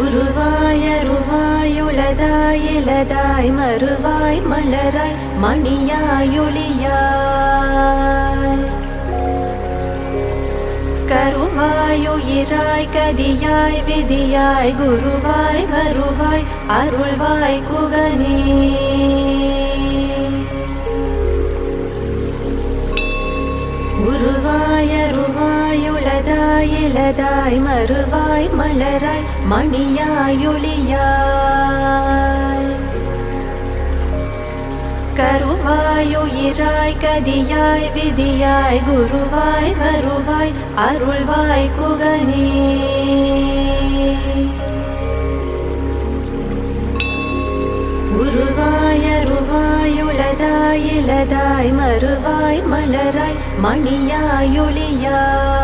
உருவாய் அருவாய் உளதாய் இலதாய் மறுவாய் மலராய் மணியாய் ஒளியாய் கருவாய் உயிராய் கதியாய் விதியாய் குருவாய் வருவாய் அருள்வாய் குகனே. உருவாய் அருவாய் உளதாய் இலதாய் மறுவாய் மலராய் மணியாய் ஒளியாய் கருவாய் உயிராய் கதியாய் விதியாய் குருவாய் வருவாய் அருள்வாய் குகனே. உருவாய் அருவாய் உளதாய் இலதாய் மறுவாய் மலராய் மணியாய் ஒளியாய்